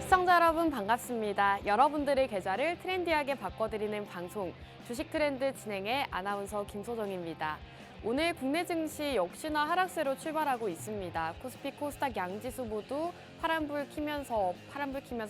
시청자 여러분 반갑습니다. 여러분들의 계좌를 트렌디하게 바꿔드리는 방송 주식 트렌드 진행의 아나운서 김소정입니다. 오늘 국내 증시 역시나 하락세로 출발하고 있습니다. 코스피, 코스닥 양지수 모두 파란불 키면서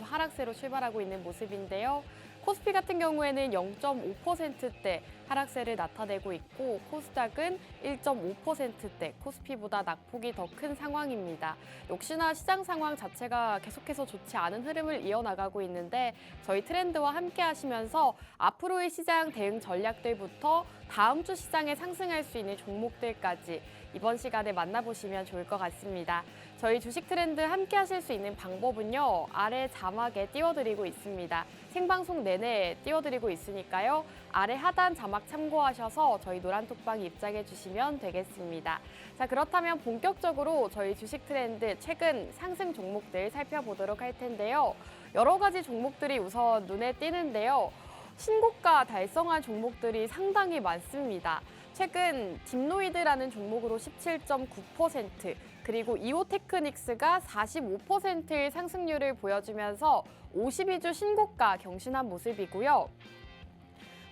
하락세로 출발하고 있는 모습인데요. 코스피 같은 경우에는 0.5%대 하락세를 나타내고 있고 코스닥은 1.5%대 코스피보다 낙폭이 더 큰 상황입니다. 역시나 시장 상황 자체가 계속해서 좋지 않은 흐름을 이어나가고 있는데 저희 트렌드와 함께 하시면서 앞으로의 시장 대응 전략들부터 다음 주 시장에 상승할 수 있는 종목들까지 이번 시간에 만나보시면 좋을 것 같습니다. 저희 주식 트렌드 함께 하실 수 있는 방법은요. 아래 자막에 띄워드리고 있습니다. 생방송 내내 띄워드리고 있으니까요. 아래 하단 자막 참고하셔서 저희 노란톡방 입장해 주시면 되겠습니다. 자, 그렇다면 본격적으로 저희 주식 트렌드 최근 상승 종목들 살펴보도록 할 텐데요. 여러 가지 종목들이 우선 눈에 띄는데요. 신고가 달성한 종목들이 상당히 많습니다. 최근 딥노이드라는 종목으로 17.9%, 그리고 이오테크닉스가 45%의 상승률을 보여주면서 52주 신고가 경신한 모습이고요.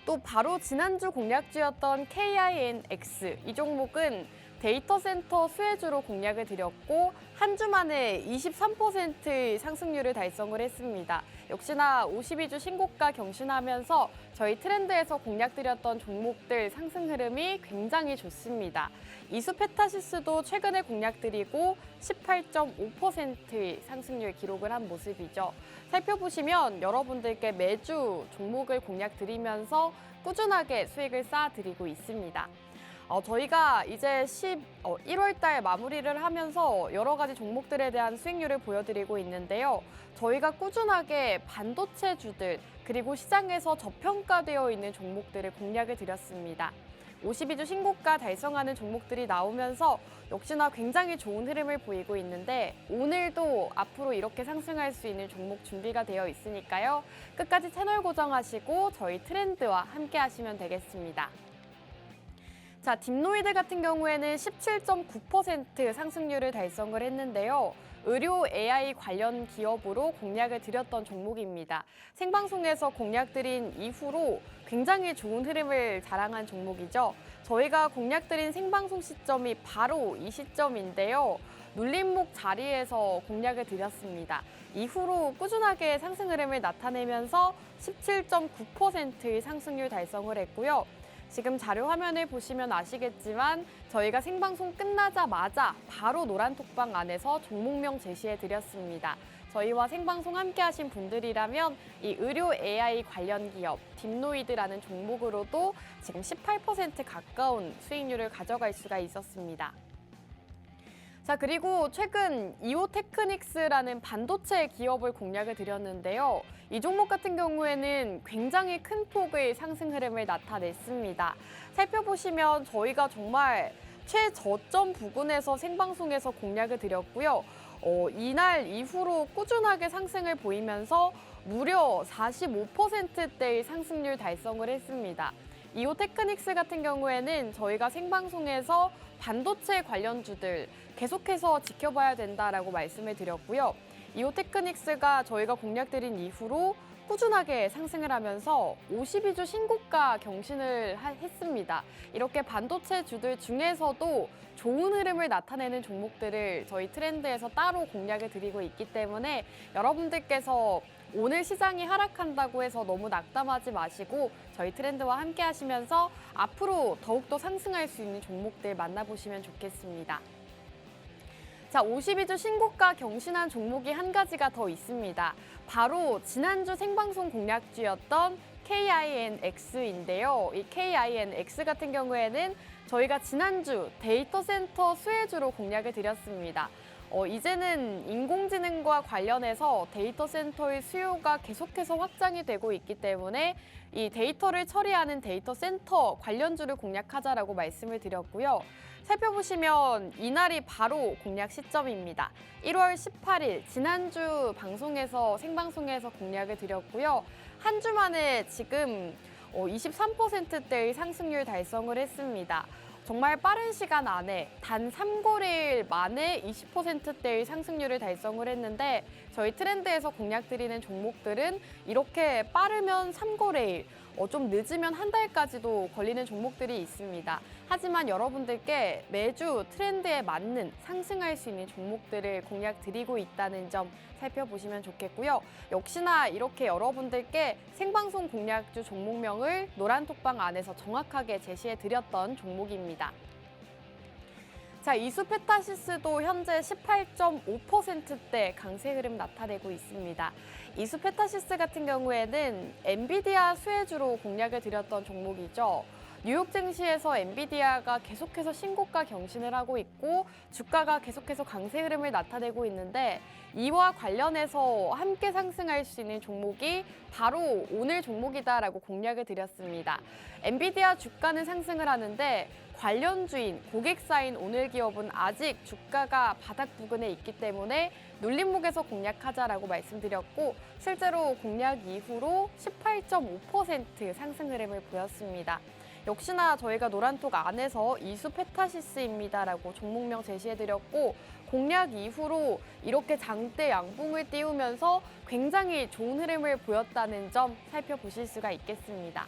또 바로 지난주 공략주였던 KINX, 이 종목은 데이터 센터 수혜주로 공략을 드렸고 한 주 만에 23%의 상승률을 달성을 했습니다. 역시나 52주 신고가 경신하면서 저희 트렌드에서 공략드렸던 종목들 상승 흐름이 굉장히 좋습니다. 이수페타시스도 최근에 공략드리고 18.5%의 상승률 기록을 한 모습이죠. 살펴보시면 여러분들께 매주 종목을 공략드리면서 꾸준하게 수익을 쌓아드리고 있습니다. 저희가 이제 1월 달 마무리를 하면서 여러 가지 종목들에 대한 수익률을 보여드리고 있는데요. 저희가 꾸준하게 반도체주들 그리고 시장에서 저평가되어 있는 종목들을 공략을 드렸습니다. 52주 신고가 달성하는 종목들이 나오면서 역시나 굉장히 좋은 흐름을 보이고 있는데 오늘도 앞으로 이렇게 상승할 수 있는 종목 준비가 되어 있으니까요. 끝까지 채널 고정하시고 저희 트렌드와 함께 하시면 되겠습니다. 자, 딥노이드 같은 경우에는 17.9% 상승률을 달성을 했는데요. 의료 AI 관련 기업으로 공략을 드렸던 종목입니다. 생방송에서 공략드린 이후로 굉장히 좋은 흐름을 자랑한 종목이죠. 저희가 공략드린 생방송 시점이 바로 이 시점인데요. 눌림목 자리에서 공략을 드렸습니다. 이후로 꾸준하게 상승 흐름을 나타내면서 17.9%의 상승률 달성을 했고요. 지금 자료 화면을 보시면 아시겠지만 저희가 생방송 끝나자마자 바로 노란톡방 안에서 종목명 제시해 드렸습니다. 저희와 생방송 함께 하신 분들이라면 이 의료 AI 관련 기업 딥노이드라는 종목으로도 지금 18% 가까운 수익률을 가져갈 수가 있었습니다. 자, 그리고 최근 이오테크닉스라는 반도체 기업을 공략을 드렸는데요. 이 종목 같은 경우에는 굉장히 큰 폭의 상승 흐름을 나타냈습니다. 살펴보시면 저희가 정말 최저점 부근에서 생방송에서 공략을 드렸고요. 이날 이후로 꾸준하게 상승을 보이면서 무려 45%대의 상승률 달성을 했습니다. 이오테크닉스 같은 경우에는 저희가 생방송에서 반도체 관련주들 계속해서 지켜봐야 된다라고 말씀을 드렸고요. 이오테크닉스가 저희가 공략드린 이후로 꾸준하게 상승을 하면서 52주 신고가 경신을 했습니다. 이렇게 반도체 주들 중에서도 좋은 흐름을 나타내는 종목들을 저희 트렌드에서 따로 공략을 드리고 있기 때문에 여러분들께서 오늘 시장이 하락한다고 해서 너무 낙담하지 마시고 저희 트렌드와 함께 하시면서 앞으로 더욱더 상승할 수 있는 종목들 만나보시면 좋겠습니다. 자, 52주 신고가 경신한 종목이 한 가지가 더 있습니다. 바로 지난주 생방송 공략주였던 KINX인데요. 이 KINX 같은 경우에는 저희가 지난주 데이터 센터 수혜주로 공략을 드렸습니다. 이제는 인공지능과 관련해서 데이터 센터의 수요가 계속해서 확장이 되고 있기 때문에 이 데이터를 처리하는 데이터 센터 관련주를 공략하자라고 말씀을 드렸고요. 살펴보시면 이날이 바로 공략 시점입니다. 1월 18일 지난주 방송에서 생방송에서 공략을 드렸고요. 한 주 만에 지금 23%대의 상승률 달성을 했습니다. 정말 빠른 시간 안에 단 3거래일 만에 20%대의 상승률을 달성을 했는데 저희 트렌드에서 공략드리는 종목들은 이렇게 빠르면 3거래일, 좀 늦으면 한 달까지도 걸리는 종목들이 있습니다. 하지만 여러분들께 매주 트렌드에 맞는 상승할 수 있는 종목들을 공략드리고 있다는 점 살펴보시면 좋겠고요. 역시나 이렇게 여러분들께 생방송 공략주 종목명을 노란톡방 안에서 정확하게 제시해드렸던 종목입니다. 자, 이수페타시스도 현재 18.5%대 강세 흐름 나타내고 있습니다. 이수페타시스 같은 경우에는 엔비디아 수혜주로 공략을 드렸던 종목이죠. 뉴욕 증시에서 엔비디아가 계속해서 신고가 경신을 하고 있고 주가가 계속해서 강세 흐름을 나타내고 있는데 이와 관련해서 함께 상승할 수 있는 종목이 바로 오늘 종목이다라고 공략을 드렸습니다. 엔비디아 주가는 상승을 하는데 관련주인, 고객사인 오늘 기업은 아직 주가가 바닥 부근에 있기 때문에 눌림목에서 공략하자라고 말씀드렸고 실제로 공략 이후로 18.5% 상승 흐름을 보였습니다. 역시나 저희가 노란톡 안에서 이수페타시스입니다라고 종목명 제시해드렸고 공략 이후로 이렇게 장대 양봉을 띄우면서 굉장히 좋은 흐름을 보였다는 점 살펴보실 수가 있겠습니다.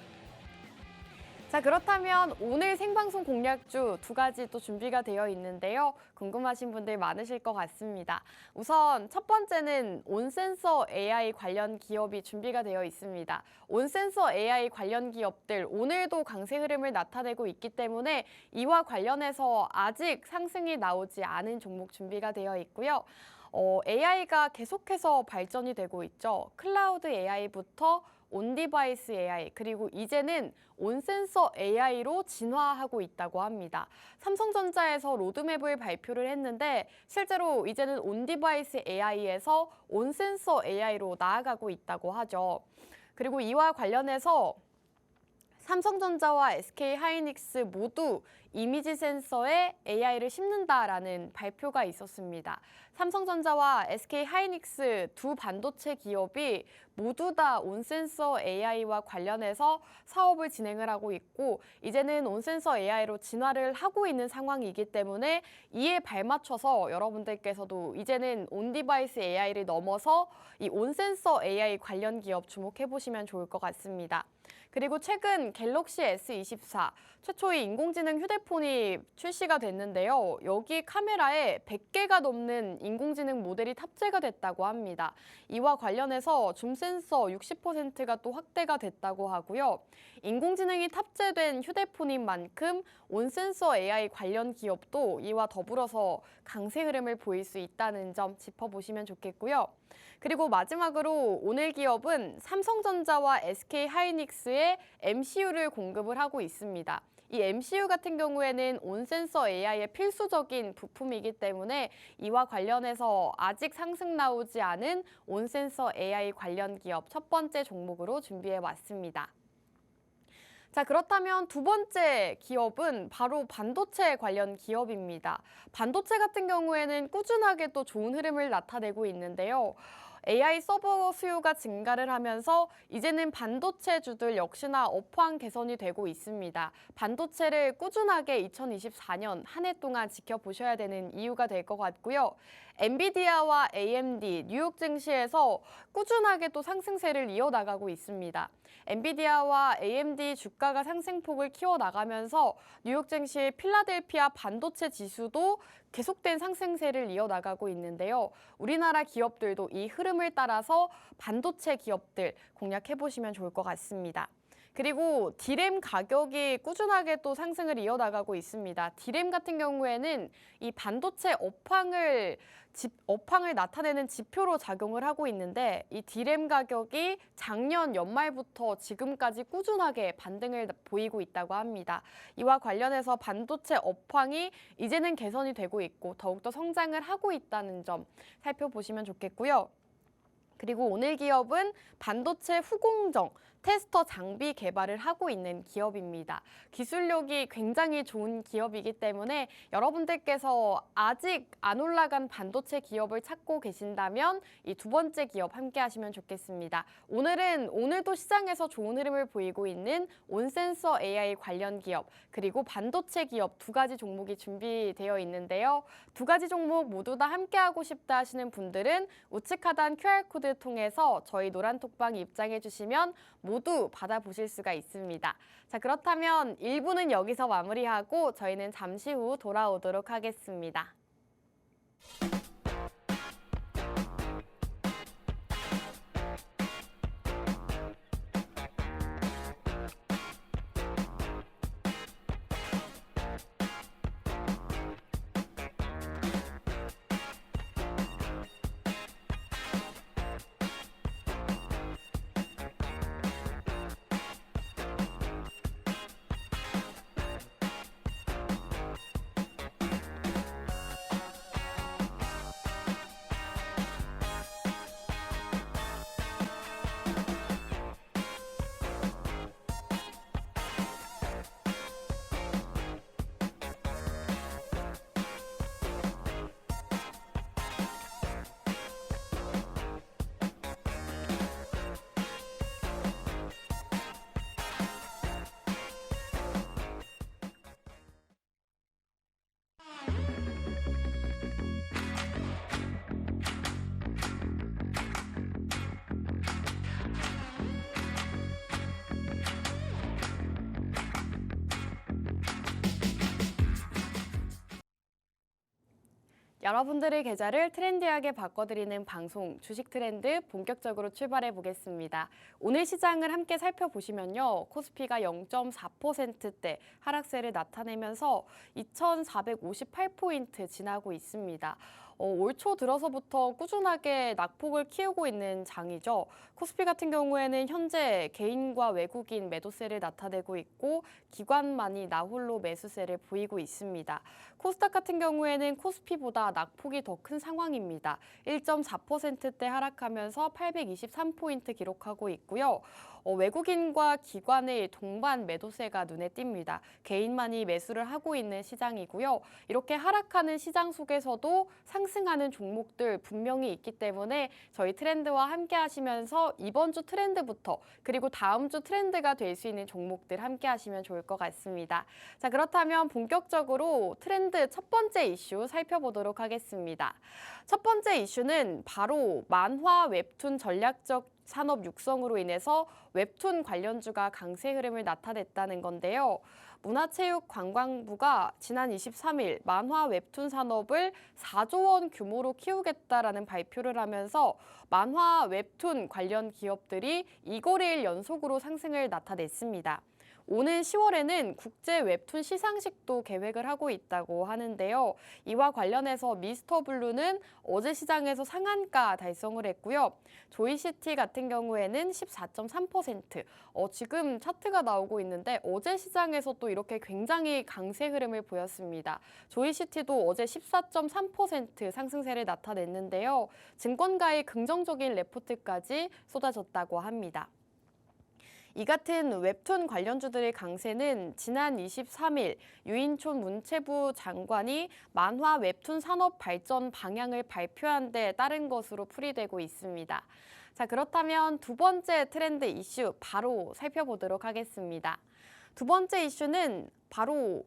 자, 그렇다면 오늘 생방송 공략주 두 가지 또 준비가 되어 있는데요. 궁금하신 분들 많으실 것 같습니다. 우선 첫 번째는 온센서 AI 관련 기업이 준비가 되어 있습니다. 온센서 AI 관련 기업들 오늘도 강세 흐름을 나타내고 있기 때문에 이와 관련해서 아직 상승이 나오지 않은 종목 준비가 되어 있고요. AI가 계속해서 발전이 되고 있죠. 클라우드 AI부터 온디바이스 AI, 그리고 이제는 온센서 AI로 진화하고 있다고 합니다. 삼성전자에서 로드맵을 발표를 했는데 실제로 이제는 온디바이스 AI에서 온센서 AI로 나아가고 있다고 하죠. 그리고 이와 관련해서 삼성전자와 SK하이닉스 모두 이미지 센서에 AI를 심는다라는 발표가 있었습니다. 삼성전자와 SK하이닉스 두 반도체 기업이 모두 다 온센서 AI와 관련해서 사업을 진행을 하고 있고 이제는 온센서 AI로 진화를 하고 있는 상황이기 때문에 이에 발맞춰서 여러분들께서도 이제는 온디바이스 AI를 넘어서 이 온센서 AI 관련 기업 주목해보시면 좋을 것 같습니다. 그리고 최근 갤럭시 S24 최초의 인공지능 휴대폰이 출시가 됐는데요. 여기 카메라에 100개가 넘는 인공지능 모델이 탑재가 됐다고 합니다. 이와 관련해서 줌 센서 60%가 또 확대가 됐다고 하고요. 인공지능이 탑재된 휴대폰인 만큼 온센서 AI 관련 기업도 이와 더불어서 강세 흐름을 보일 수 있다는 점 짚어보시면 좋겠고요. 그리고 마지막으로 오늘 기업은 삼성전자와 SK하이닉스의 MCU를 공급을 하고 있습니다. 이 MCU 같은 경우에는 온센서 AI의 필수적인 부품이기 때문에 이와 관련해서 아직 상승 나오지 않은 온센서 AI 관련 기업 첫 번째 종목으로 준비해 왔습니다. 자, 그렇다면 두 번째 기업은 바로 반도체 관련 기업입니다. 반도체 같은 경우에는 꾸준하게 또 좋은 흐름을 나타내고 있는데요. AI 서버 수요가 증가를 하면서 이제는 반도체주들 역시나 업황 개선이 되고 있습니다. 반도체를 꾸준하게 2024년 한 해 동안 지켜보셔야 되는 이유가 될 것 같고요. 엔비디아와 AMD, 뉴욕 증시에서 꾸준하게 또 상승세를 이어나가고 있습니다. 엔비디아와 AMD 주가가 상승폭을 키워나가면서 뉴욕 증시 필라델피아 반도체 지수도 계속된 상승세를 이어나가고 있는데요. 우리나라 기업들도 이 흐름을 따라서 반도체 기업들 공략해보시면 좋을 것 같습니다. 그리고 디램 가격이 꾸준하게 또 상승을 이어나가고 있습니다. 디램 같은 경우에는 이 반도체 업황을 나타내는 지표로 작용을 하고 있는데 이 디램 가격이 작년 연말부터 지금까지 꾸준하게 반등을 보이고 있다고 합니다. 이와 관련해서 반도체 업황이 이제는 개선이 되고 있고 더욱더 성장을 하고 있다는 점 살펴보시면 좋겠고요. 그리고 오늘 기업은 반도체 후공정, 테스터 장비 개발을 하고 있는 기업입니다. 기술력이 굉장히 좋은 기업이기 때문에 여러분들께서 아직 안 올라간 반도체 기업을 찾고 계신다면 이 두 번째 기업 함께 하시면 좋겠습니다. 오늘도 시장에서 좋은 흐름을 보이고 있는 온센서 AI 관련 기업, 그리고 반도체 기업 두 가지 종목이 준비되어 있는데요. 두 가지 종목 모두 다 함께 하고 싶다 하시는 분들은 우측 하단 QR코드 통해서 저희 노란톡방 입장해 주시면 모두 받아보실 수가 있습니다. 자, 그렇다면 1부는 여기서 마무리하고 저희는 잠시 후 돌아오도록 하겠습니다. 여러분들의 계좌를 트렌디하게 바꿔드리는 방송 주식 트렌드 본격적으로 출발해 보겠습니다. 오늘 시장을 함께 살펴보시면요. 코스피가 0.4%대 하락세를 나타내면서 2,458포인트 지나고 있습니다. 올 초 들어서부터 꾸준하게 낙폭을 키우고 있는 장이죠. 코스피 같은 경우에는 현재 개인과 외국인 매도세를 나타내고 있고 기관만이 나홀로 매수세를 보이고 있습니다. 코스닥 같은 경우에는 코스피보다 낙폭이 더 큰 상황입니다. 1.4%대 하락하면서 823포인트 기록하고 있고요. 외국인과 기관의 동반 매도세가 눈에 띕니다. 개인만이 매수를 하고 있는 시장이고요. 이렇게 하락하는 시장 속에서도 상승하는 종목들 분명히 있기 때문에 저희 트렌드와 함께 하시면서 이번 주 트렌드부터 그리고 다음 주 트렌드가 될 수 있는 종목들 함께 하시면 좋을 것 같습니다. 자, 그렇다면 본격적으로 트렌드 첫 번째 이슈 살펴보도록 하겠습니다. 첫 번째 이슈는 바로 만화 웹툰 전략적 산업 육성으로 인해서 웹툰 관련주가 강세 흐름을 나타냈다는 건데요. 문화체육관광부가 지난 23일 만화 웹툰 산업을 4조 원 규모로 키우겠다라는 발표를 하면서 만화 웹툰 관련 기업들이 2거래일 연속으로 상승을 나타냈습니다. 오는 10월에는 국제 웹툰 시상식도 계획을 하고 있다고 하는데요. 이와 관련해서 미스터블루는 어제 시장에서 상한가 달성을 했고요. 조이시티 같은 경우에는 14.3%. 지금 차트가 나오고 있는데 어제 시장에서 또 이렇게 굉장히 강세 흐름을 보였습니다. 조이시티도 어제 14.3% 상승세를 나타냈는데요. 증권가의 긍정적인 레포트까지 쏟아졌다고 합니다. 이 같은 웹툰 관련주들의 강세는 지난 23일 유인촌 문체부 장관이 만화 웹툰 산업 발전 방향을 발표한 데 따른 것으로 풀이되고 있습니다. 자, 그렇다면 두 번째 트렌드 이슈 바로 살펴보도록 하겠습니다. 두 번째 이슈는 바로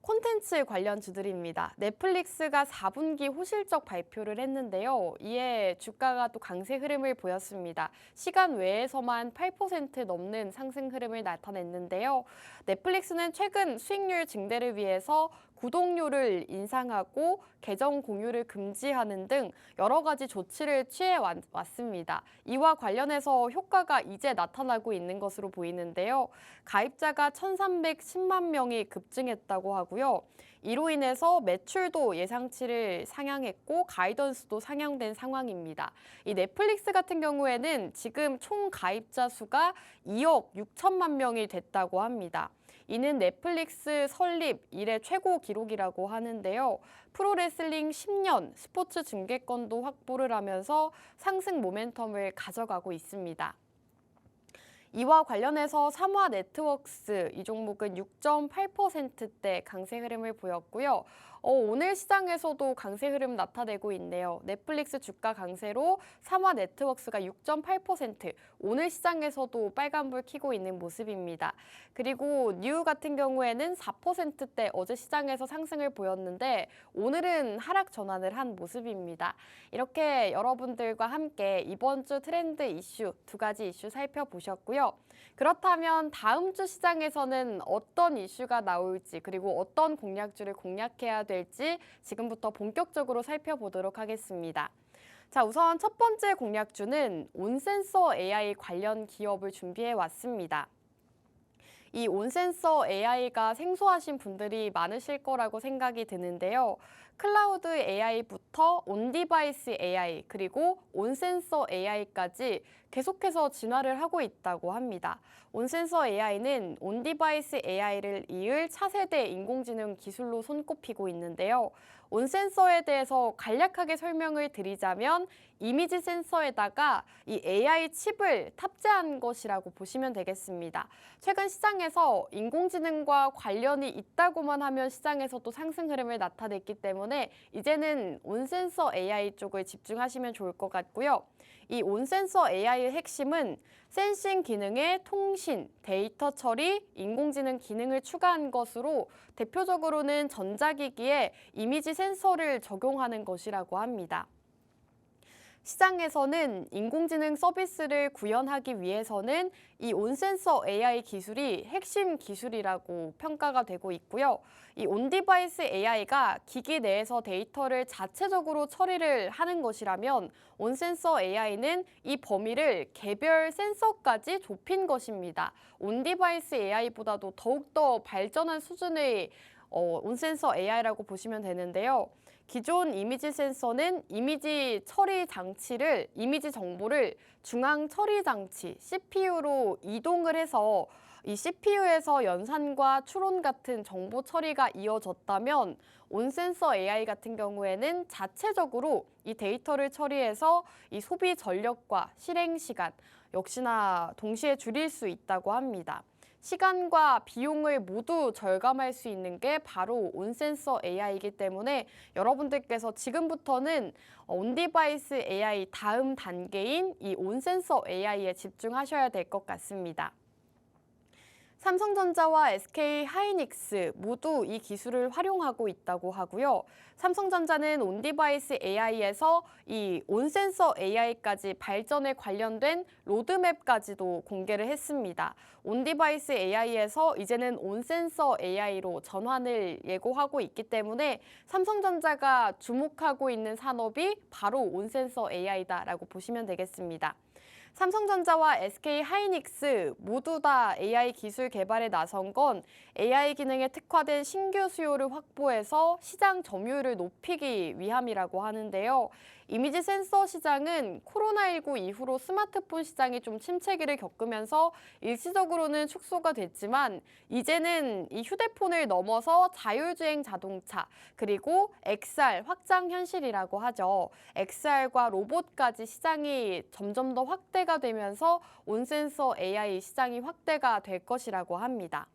콘텐츠 관련 주들입니다. 넷플릭스가 4분기 호실적 발표를 했는데요. 이에 주가가 또 강세 흐름을 보였습니다. 시간 외에서만 8% 넘는 상승 흐름을 나타냈는데요. 넷플릭스는 최근 수익률 증대를 위해서 구독료를 인상하고 계정 공유를 금지하는 등 여러 가지 조치를 취해 왔습니다. 이와 관련해서 효과가 이제 나타나고 있는 것으로 보이는데요. 가입자가 1,310만 명이 급증했다고 하고요. 이로 인해서 매출도 예상치를 상향했고 가이던스도 상향된 상황입니다. 이 넷플릭스 같은 경우에는 지금 총 가입자 수가 2억 6천만 명이 됐다고 합니다. 이는 넷플릭스 설립 이래 최고 기록이라고 하는데요. 프로레슬링 10년 스포츠 중계권도 확보를 하면서 상승 모멘텀을 가져가고 있습니다. 이와 관련해서 삼화네트워크스 이 종목은 6.8%대 강세 흐름을 보였고요. 오늘 시장에서도 강세 흐름 나타내고 있네요. 넷플릭스 주가 강세로 삼화네트워크스가 6.8%, 오늘 시장에서도 빨간불 켜고 있는 모습입니다. 그리고 뉴 같은 경우에는 4%대 어제 시장에서 상승을 보였는데 오늘은 하락 전환을 한 모습입니다. 이렇게 여러분들과 함께 이번 주 트렌드 이슈 두 가지 이슈 살펴보셨고요. 그렇다면 다음 주 시장에서는 어떤 이슈가 나올지 그리고 어떤 공략주를 공략해야 될지 지금부터 본격적으로 살펴보도록 하겠습니다. 자, 우선 첫 번째 공략주는 온센서 AI 관련 기업을 준비해 왔습니다. 이 온센서 AI가 생소하신 분들이 많으실 거라고 생각이 드는데요. 클라우드 AI부터 온디바이스 AI 그리고 온센서 AI까지 계속해서 진화를 하고 있다고 합니다. 온센서 AI는 온디바이스 AI를 이을 차세대 인공지능 기술로 손꼽히고 있는데요. 온센서에 대해서 간략하게 설명을 드리자면 이미지 센서에다가 이 AI 칩을 탑재한 것이라고 보시면 되겠습니다. 최근 시장에서 인공지능과 관련이 있다고만 하면 시장에서도 상승 흐름을 나타냈기 때문에 이제는 온센서 AI 쪽을 집중하시면 좋을 것 같고요. 이 온센서 AI의 핵심은 센싱 기능에 통신, 데이터 처리, 인공지능 기능을 추가한 것으로 대표적으로는 전자기기에 이미지 센서를 적용하는 것이라고 합니다. 시장에서는 인공지능 서비스를 구현하기 위해서는 이 온센서 AI 기술이 핵심 기술이라고 평가가 되고 있고요. 이 온디바이스 AI가 기기 내에서 데이터를 자체적으로 처리를 하는 것이라면 온센서 AI는 이 범위를 개별 센서까지 좁힌 것입니다. 온디바이스 AI보다도 더욱더 발전한 수준의 온센서 AI라고 보시면 되는데요. 기존 이미지 센서는 이미지 처리 장치를, 이미지 정보를 중앙 처리 장치, CPU로 이동을 해서 이 CPU에서 연산과 추론 같은 정보 처리가 이어졌다면 온센서 AI 같은 경우에는 자체적으로 이 데이터를 처리해서 이 소비 전력과 실행 시간 역시나 동시에 줄일 수 있다고 합니다. 시간과 비용을 모두 절감할 수 있는 게 바로 온센서 AI이기 때문에 여러분들께서 지금부터는 온디바이스 AI 다음 단계인 이 온센서 AI에 집중하셔야 될 것 같습니다. 삼성전자와 SK하이닉스 모두 이 기술을 활용하고 있다고 하고요. 삼성전자는 온디바이스 AI에서 이 온센서 AI까지 발전에 관련된 로드맵까지도 공개를 했습니다. 온디바이스 AI에서 이제는 온센서 AI로 전환을 예고하고 있기 때문에 삼성전자가 주목하고 있는 산업이 바로 온센서 AI다라고 보시면 되겠습니다. 삼성전자와 SK하이닉스 모두 다 AI 기술 개발에 나선 건 AI 기능에 특화된 신규 수요를 확보해서 시장 점유율을 높이기 위함이라고 하는데요. 이미지 센서 시장은 코로나19 이후로 스마트폰 시장이 좀 침체기를 겪으면서 일시적으로는 축소가 됐지만 이제는 이 휴대폰을 넘어서 자율주행 자동차 그리고 XR 확장 현실이라고 하죠. XR과 로봇까지 시장이 점점 더 확대가 되면서 온센서 AI 시장이 확대가 될 것이라고 합니다.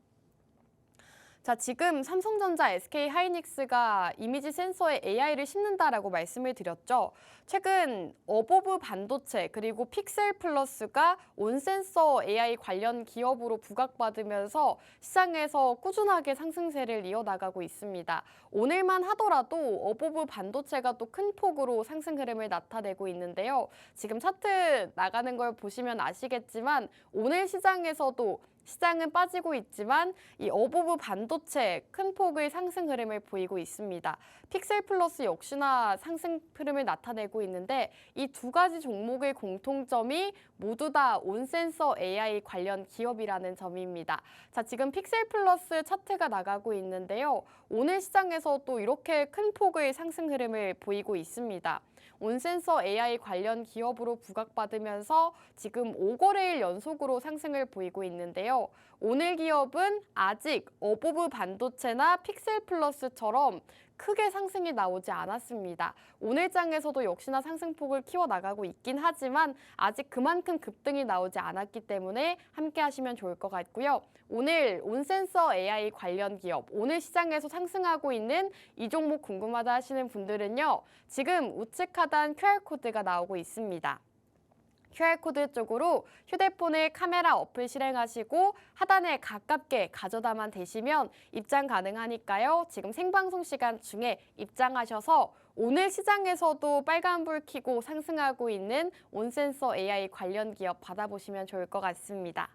자, 지금 삼성전자, SK하이닉스가 이미지 센서에 AI를 심는다라고 말씀을 드렸죠. 최근 어보브 반도체 그리고 픽셀 플러스가 온센서 AI 관련 기업으로 부각받으면서 시장에서 꾸준하게 상승세를 이어나가고 있습니다. 오늘만 하더라도 어보브 반도체가 또 큰 폭으로 상승 흐름을 나타내고 있는데요. 지금 차트 나가는 걸 보시면 아시겠지만 오늘 시장에서도 시장은 빠지고 있지만 이 어보브 반도체 큰 폭의 상승 흐름을 보이고 있습니다. 픽셀 플러스 역시나 상승 흐름을 나타내고 있는데 이 두 가지 종목의 공통점이 모두 다 온센서 AI 관련 기업이라는 점입니다. 자, 지금 픽셀 플러스 차트가 나가고 있는데요. 오늘 시장에서 또 이렇게 큰 폭의 상승 흐름을 보이고 있습니다. 온센서 AI 관련 기업으로 부각받으면서 지금 5거래일 연속으로 상승을 보이고 있는데요. 오늘 기업은 아직 어보브 반도체나 픽셀 플러스처럼 크게 상승이 나오지 않았습니다. 오늘 장에서도 역시나 상승폭을 키워나가고 있긴 하지만 아직 그만큼 급등이 나오지 않았기 때문에 함께 하시면 좋을 것 같고요. 오늘 온센서 AI 관련 기업, 오늘 시장에서 상승하고 있는 이 종목 궁금하다 하시는 분들은요. 지금 우측 하단 QR코드가 나오고 있습니다. QR코드 쪽으로 휴대폰에 카메라 어플 실행하시고 하단에 가깝게 가져다만 대시면 입장 가능하니까요. 지금 생방송 시간 중에 입장하셔서 오늘 시장에서도 빨간불 켜고 상승하고 있는 온센서 AI 관련 기업 받아보시면 좋을 것 같습니다.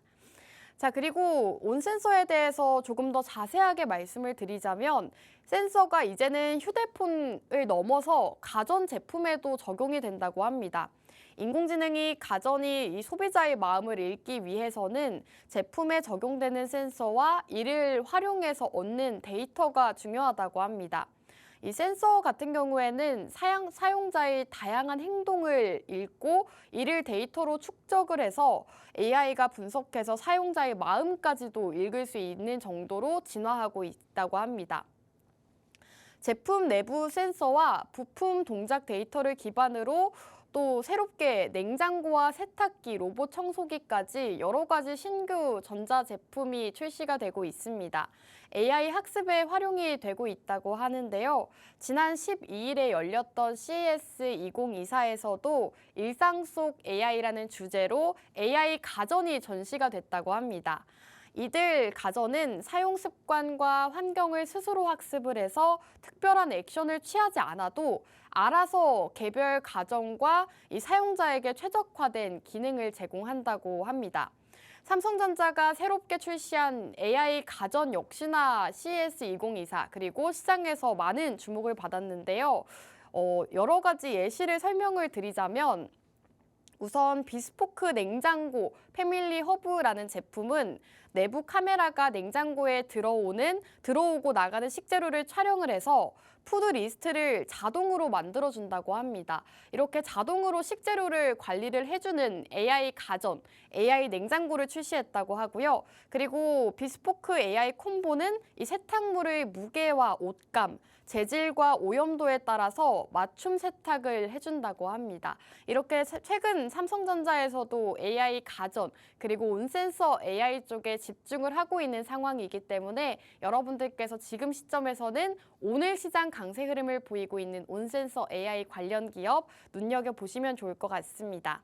자, 그리고 온센서에 대해서 조금 더 자세하게 말씀을 드리자면 센서가 이제는 휴대폰을 넘어서 가전 제품에도 적용이 된다고 합니다. 인공지능이 가전이 이 소비자의 마음을 읽기 위해서는 제품에 적용되는 센서와 이를 활용해서 얻는 데이터가 중요하다고 합니다. 이 센서 같은 경우에는 사용자의 다양한 행동을 읽고 이를 데이터로 축적을 해서 AI가 분석해서 사용자의 마음까지도 읽을 수 있는 정도로 진화하고 있다고 합니다. 제품 내부 센서와 부품 동작 데이터를 기반으로 또 새롭게 냉장고와 세탁기, 로봇 청소기까지 여러 가지 신규 전자제품이 출시가 되고 있습니다. AI 학습에 활용이 되고 있다고 하는데요. 지난 12일에 열렸던 CES 2024에서도 일상 속 AI라는 주제로 AI 가전이 전시가 됐다고 합니다. 이들 가전은 사용 습관과 환경을 스스로 학습을 해서 특별한 액션을 취하지 않아도 알아서 개별 가정과 이 사용자에게 최적화된 기능을 제공한다고 합니다. 삼성전자가 새롭게 출시한 AI 가전 역시나 CES 2024 그리고 시장에서 많은 주목을 받았는데요. 여러 가지 예시를 설명을 드리자면 우선 비스포크 냉장고 패밀리 허브라는 제품은 내부 카메라가 냉장고에 들어오고 나가는 식재료를 촬영을 해서 푸드 리스트를 자동으로 만들어준다고 합니다. 이렇게 자동으로 식재료를 관리를 해주는 AI 가전, AI 냉장고를 출시했다고 하고요. 그리고 비스포크 AI 콤보는 이 세탁물의 무게와 옷감, 재질과 오염도에 따라서 맞춤 세탁을 해준다고 합니다. 이렇게 최근 삼성전자에서도 AI 가전 그리고 온센서 AI 쪽에 집중을 하고 있는 상황이기 때문에 여러분들께서 지금 시점에서는 오늘 시장 강세 흐름을 보이고 있는 온센서 AI 관련 기업 눈여겨보시면 좋을 것 같습니다.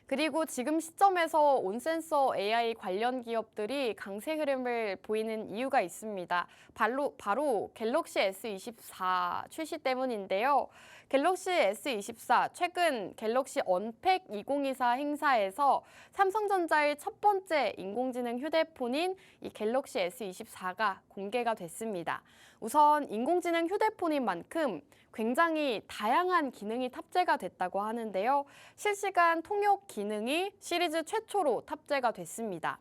그리고 지금 시점에서 온센서 AI 관련 기업들이 강세 흐름을 보이는 이유가 있습니다. 바로 갤럭시 S24 출시 때문인데요. 갤럭시 S24 최근 갤럭시 언팩 2024 행사에서 삼성전자의 첫 번째 인공지능 휴대폰인 이 갤럭시 S24가 공개가 됐습니다. 우선 인공지능 휴대폰인 만큼 굉장히 다양한 기능이 탑재가 됐다고 하는데요. 실시간 통역 기능이 시리즈 최초로 탑재가 됐습니다.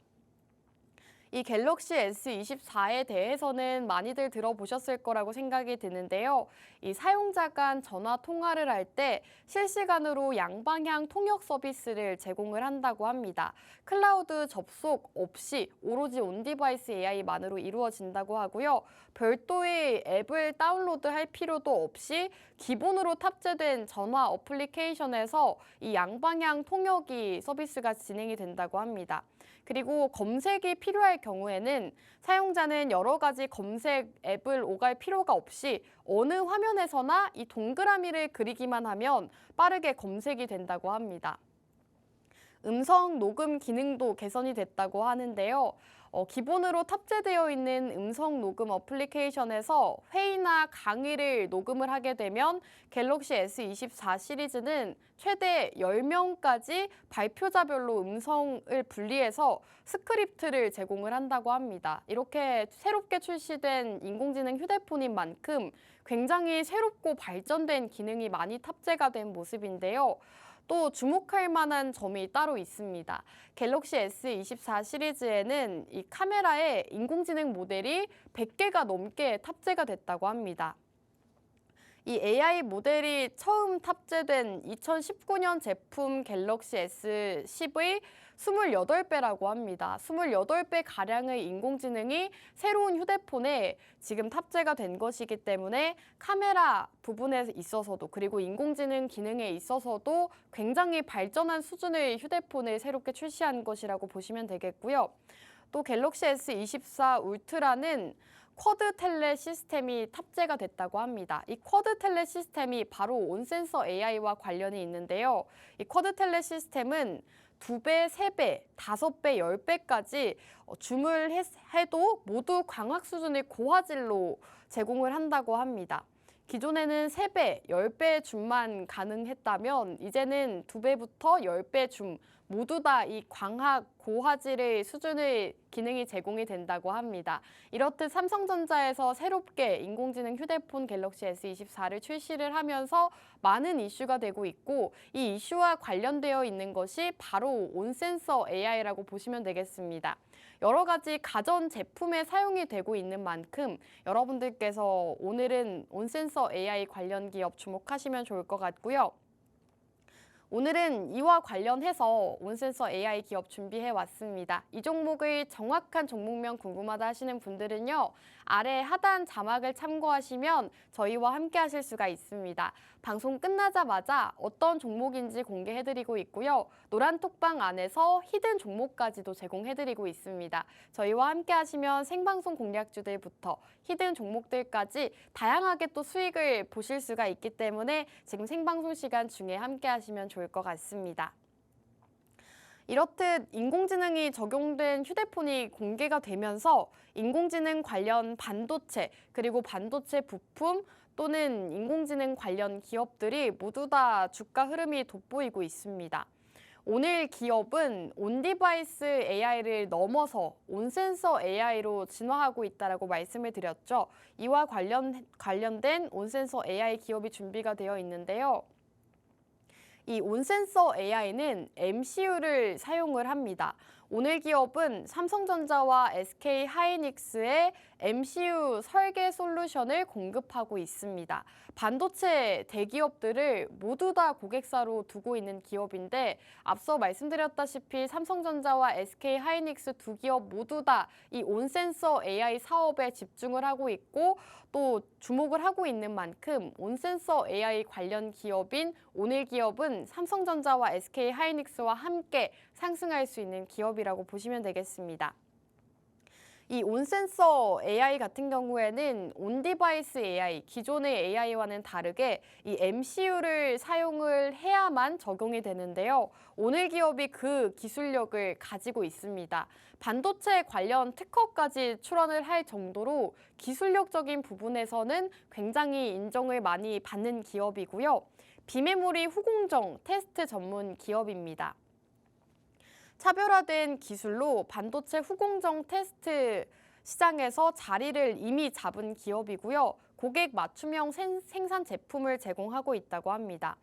이 갤럭시 S24에 대해서는 많이들 들어보셨을 거라고 생각이 드는데요. 이 사용자 간 전화 통화를 할 때 실시간으로 양방향 통역 서비스를 제공을 한다고 합니다. 클라우드 접속 없이 오로지 온디바이스 AI만으로 이루어진다고 하고요. 별도의 앱을 다운로드할 필요도 없이 기본으로 탑재된 전화 어플리케이션에서 이 양방향 통역이 서비스가 진행이 된다고 합니다. 그리고 검색이 필요할 경우에는 사용자는 여러 가지 검색 앱을 오갈 필요가 없이 어느 화면에서나 이 동그라미를 그리기만 하면 빠르게 검색이 된다고 합니다. 음성 녹음 기능도 개선이 됐다고 하는데요. 기본으로 탑재되어 있는 음성 녹음 어플리케이션에서 회의나 강의를 녹음을 하게 되면 갤럭시 S24 시리즈는 최대 10명까지 발표자별로 음성을 분리해서 스크립트를 제공을 한다고 합니다. 이렇게 새롭게 출시된 인공지능 휴대폰인 만큼 굉장히 새롭고 발전된 기능이 많이 탑재가 된 모습인데요. 또 주목할 만한 점이 따로 있습니다. 갤럭시 S24 시리즈에는 이 카메라에 인공지능 모델이 100개가 넘게 탑재가 됐다고 합니다. 이 AI 모델이 처음 탑재된 2019년 제품 갤럭시 S10의 28배라고 합니다. 28배 가량의 인공지능이 새로운 휴대폰에 지금 탑재가 된 것이기 때문에 카메라 부분에 있어서도 그리고 인공지능 기능에 있어서도 굉장히 발전한 수준의 휴대폰을 새롭게 출시한 것이라고 보시면 되겠고요. 또 갤럭시 S24 울트라는 쿼드 텔레 시스템이 탑재가 됐다고 합니다. 이 쿼드 텔레 시스템이 바로 온센서 AI와 관련이 있는데요. 이 쿼드 텔레 시스템은 2배, 3배, 5배, 10배까지 줌을 해도 모두 광학 수준의 고화질로 제공을 한다고 합니다. 기존에는 3배, 10배 줌만 가능했다면 이제는 2배부터 10배 줌 모두 다 이 광학 고화질의 수준의 기능이 제공이 된다고 합니다. 이렇듯 삼성전자에서 새롭게 인공지능 휴대폰 갤럭시 S24를 출시를 하면서 많은 이슈가 되고 있고 이 이슈와 관련되어 있는 것이 바로 온센서 AI라고 보시면 되겠습니다. 여러 가지 가전 제품에 사용이 되고 있는 만큼 여러분들께서 오늘은 온센서 AI 관련 기업 주목하시면 좋을 것 같고요. 오늘은 이와 관련해서 온센서 AI 기업 준비해 왔습니다. 이 종목의 정확한 종목명 궁금하다 하시는 분들은요. 아래 하단 자막을 참고하시면 저희와 함께 하실 수가 있습니다. 방송 끝나자마자 어떤 종목인지 공개해드리고 있고요. 노란 톡방 안에서 히든 종목까지도 제공해드리고 있습니다. 저희와 함께 하시면 생방송 공략주들부터 히든 종목들까지 다양하게 또 수익을 보실 수가 있기 때문에 지금 생방송 시간 중에 함께 하시면 좋을 것 같습니다. 이렇듯 인공지능이 적용된 휴대폰이 공개가 되면서 인공지능 관련 반도체 그리고 반도체 부품 또는 인공지능 관련 기업들이 모두 다 주가 흐름이 돋보이고 있습니다. 오늘 기업은 온디바이스 AI를 넘어서 온센서 AI로 진화하고 있다고 말씀을 드렸죠. 이와 관련된 온센서 AI 기업이 준비가 되어 있는데요. 이 온센서 AI는 MCU를 사용을 합니다. 오늘 기업은 삼성전자와 SK 하이닉스의 MCU 설계 솔루션을 공급하고 있습니다. 반도체 대기업들을 모두 다 고객사로 두고 있는 기업인데 앞서 말씀드렸다시피 삼성전자와 SK 하이닉스 두 기업 모두 다 이 온센서 AI 사업에 집중을 하고 있고 또 주목을 하고 있는 만큼 온센서 AI 관련 기업인 오늘 기업은 삼성전자와 SK 하이닉스와 함께 상승할 수 있는 기업이라고 보시면 되겠습니다. 이 온센서 AI 같은 경우에는 온디바이스 AI, 기존의 AI와는 다르게 이 MCU를 사용을 해야만 적용이 되는데요. 오늘 기업이 그 기술력을 가지고 있습니다. 반도체 관련 특허까지 출원을 할 정도로 기술력적인 부분에서는 굉장히 인정을 많이 받는 기업이고요. 비메모리 후공정 테스트 전문 기업입니다. 차별화된 기술로 반도체 후공정 테스트 시장에서 자리를 이미 잡은 기업이고요. 고객 맞춤형 생산 제품을 제공하고 있다고 합니다.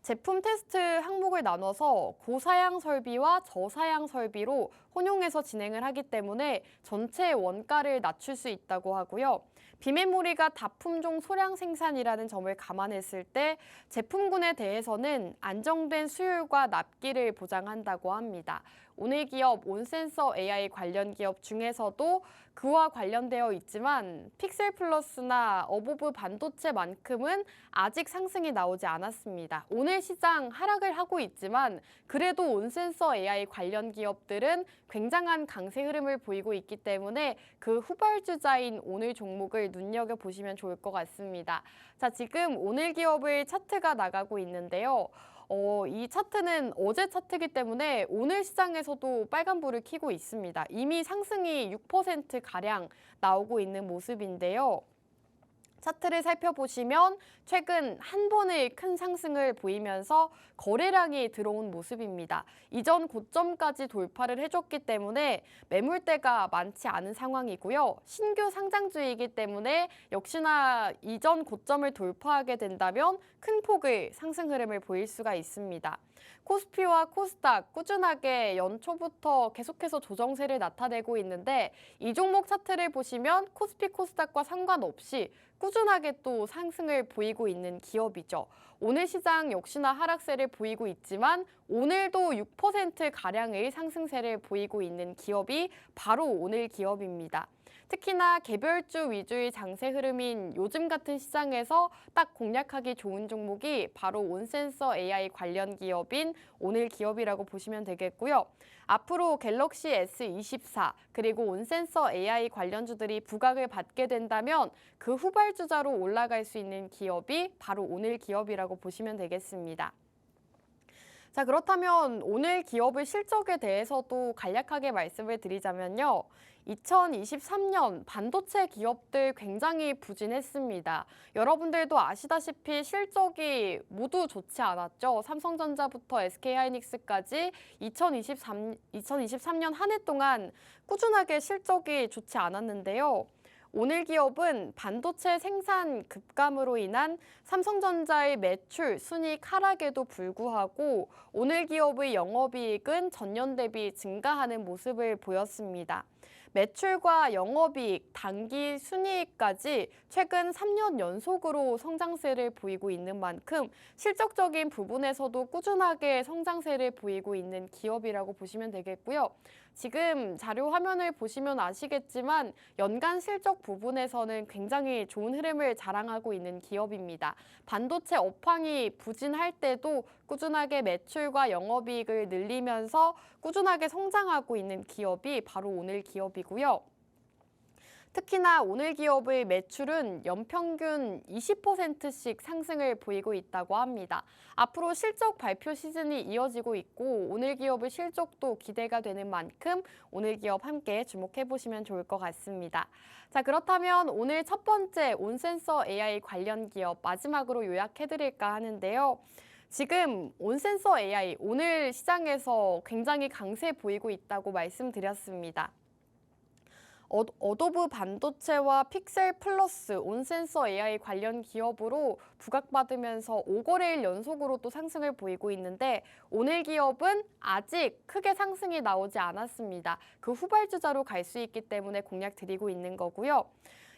제품 테스트 항목을 나눠서 고사양 설비와 저사양 설비로 혼용해서 진행을 하기 때문에 전체 원가를 낮출 수 있다고 하고요. 비메모리가 다품종 소량 생산이라는 점을 감안했을 때 제품군에 대해서는 안정된 수율과 납기를 보장한다고 합니다. 오늘 기업 온센서 AI 관련 기업 중에서도 그와 관련되어 있지만 픽셀 플러스나 어보브 반도체만큼은 아직 상승이 나오지 않았습니다. 오늘 시장 하락을 하고 있지만 그래도 온센서 AI 관련 기업들은 굉장한 강세 흐름을 보이고 있기 때문에 그 후발주자인 오늘 종목을 눈여겨보시면 좋을 것 같습니다. 자, 지금 오늘 기업의 차트가 나가고 있는데요. 이 차트는 어제 차트이기 때문에 오늘 시장에서도 빨간불을 켜고 있습니다. 이미 상승이 6%가량 나오고 있는 모습인데요. 차트를 살펴보시면 최근 한 번의 큰 상승을 보이면서 거래량이 들어온 모습입니다. 이전 고점까지 돌파를 해줬기 때문에 매물대가 많지 않은 상황이고요. 신규 상장주이기 때문에 역시나 이전 고점을 돌파하게 된다면 큰 폭의 상승 흐름을 보일 수가 있습니다. 코스피와 코스닥 꾸준하게 연초부터 계속해서 조정세를 나타내고 있는데 이 종목 차트를 보시면 코스피, 코스닥과 상관없이 꾸준하게 또 상승을 보이고 있는 기업이죠. 오늘 시장 역시나 하락세를 보이고 있지만 오늘도 6%가량의 상승세를 보이고 있는 기업이 바로 오늘 기업입니다. 특히나 개별주 위주의 장세 흐름인 요즘 같은 시장에서 딱 공략하기 좋은 종목이 바로 온센서 AI 관련 기업인 오늘 기업이라고 보시면 되겠고요. 앞으로 갤럭시 S24 그리고 온센서 AI 관련주들이 부각을 받게 된다면 그 후발주자로 올라갈 수 있는 기업이 바로 오늘 기업이라고 보시면 되겠습니다. 자, 그렇다면 오늘 기업의 실적에 대해서도 간략하게 말씀을 드리자면요. 2023년 반도체 기업들 굉장히 부진했습니다. 여러분들도 아시다시피 실적이 모두 좋지 않았죠. 삼성전자부터 SK하이닉스까지 2023년 한 해 동안 꾸준하게 실적이 좋지 않았는데요. 오늘 기업은 반도체 생산 급감으로 인한 삼성전자의 매출, 순이익 하락에도 불구하고 오늘 기업의 영업이익은 전년 대비 증가하는 모습을 보였습니다. 매출과 영업이익, 당기 순이익까지 최근 3년 연속으로 성장세를 보이고 있는 만큼 실적적인 부분에서도 꾸준하게 성장세를 보이고 있는 기업이라고 보시면 되겠고요. 지금 자료 화면을 보시면 아시겠지만 연간 실적 부분에서는 굉장히 좋은 흐름을 자랑하고 있는 기업입니다. 반도체 업황이 부진할 때도 꾸준하게 매출과 영업이익을 늘리면서 꾸준하게 성장하고 있는 기업이 바로 오늘 기업이고요. 특히나 오늘 기업의 매출은 연평균 20%씩 상승을 보이고 있다고 합니다. 앞으로 실적 발표 시즌이 이어지고 있고 오늘 기업의 실적도 기대가 되는 만큼 오늘 기업 함께 주목해 보시면 좋을 것 같습니다. 자, 그렇다면 오늘 첫 번째 온센서 AI 관련 기업 마지막으로 요약해 드릴까 하는데요. 지금 온센서 AI 오늘 시장에서 굉장히 강세 보이고 있다고 말씀드렸습니다. 어도브 반도체와 픽셀 플러스, 온센서 AI 관련 기업으로 부각받으면서 5거래일 연속으로 또 상승을 보이고 있는데 오늘 기업은 아직 크게 상승이 나오지 않았습니다. 그 후발주자로 갈 수 있기 때문에 공략 드리고 있는 거고요.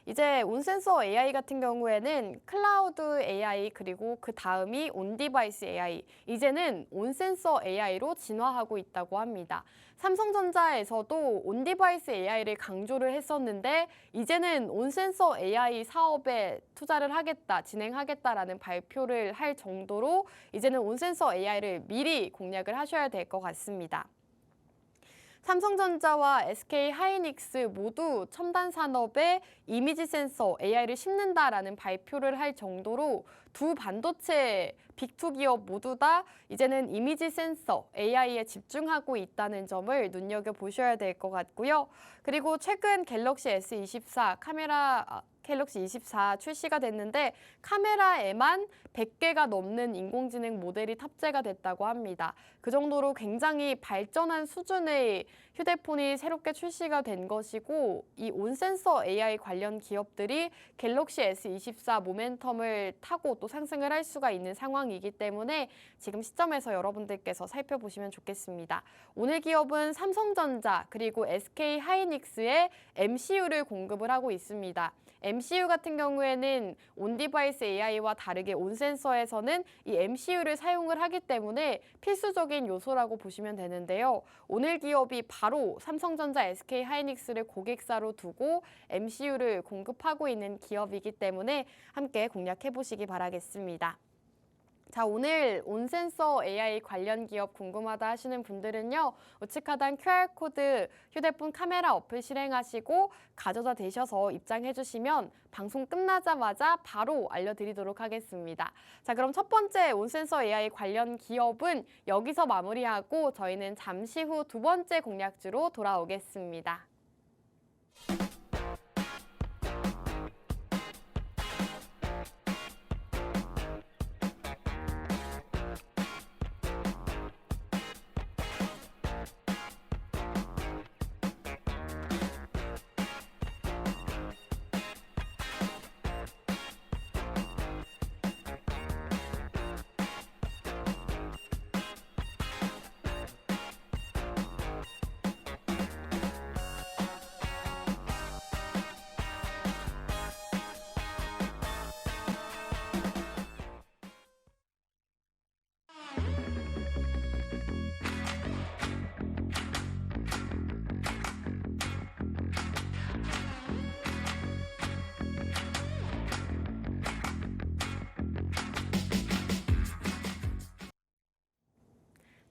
이제 온센서 AI 같은 경우에는 클라우드 AI 그리고 그 다음이 온디바이스 AI, 이제는 온센서 AI로 진화하고 있다고 합니다. 삼성전자에서도 온디바이스 AI를 강조를 했었는데 이제는 온센서 AI 사업에 투자를 하겠다, 진행하겠다라는 발표를 할 정도로 이제는 온센서 AI를 미리 공략을 하셔야 될 것 같습니다. 삼성전자와 SK하이닉스 모두 첨단 산업에 이미지 센서 AI를 심는다라는 발표를 할 정도로 두 반도체 빅2 기업 모두 다 이제는 이미지 센서 AI에 집중하고 있다는 점을 눈여겨보셔야 될 것 같고요. 그리고 최근 갤럭시 S24 갤럭시 24 출시가 됐는데 카메라에만 100개가 넘는 인공지능 모델이 탑재가 됐다고 합니다. 그 정도로 굉장히 발전한 수준의 휴대폰이 새롭게 출시가 된 것이고 이 온센서 AI 관련 기업들이 갤럭시 S24 모멘텀을 타고 또 상승을 할 수가 있는 상황이기 때문에 지금 시점에서 여러분들께서 살펴보시면 좋겠습니다. 오늘 기업은 삼성전자 그리고 SK하이닉스의 MCU를 공급을 하고 있습니다. MCU 같은 경우에는 온디바이스 AI와 다르게 온센서에서는 이 MCU를 사용을 하기 때문에 필수적인 요소라고 보시면 되는데요. 오늘 기업이 바로 삼성전자, SK하이닉스를 고객사로 두고 MCU를 공급하고 있는 기업이기 때문에 함께 공략해 보시기 바라겠습니다. 자, 오늘 온센서 AI 관련 기업 궁금하다 하시는 분들은요. 우측 하단 QR코드 휴대폰 카메라 어플 실행하시고 가져다 대셔서 입장해 주시면 방송 끝나자마자 바로 알려드리도록 하겠습니다. 자, 그럼 첫 번째 온센서 AI 관련 기업은 여기서 마무리하고 저희는 잠시 후 두 번째 공략주로 돌아오겠습니다.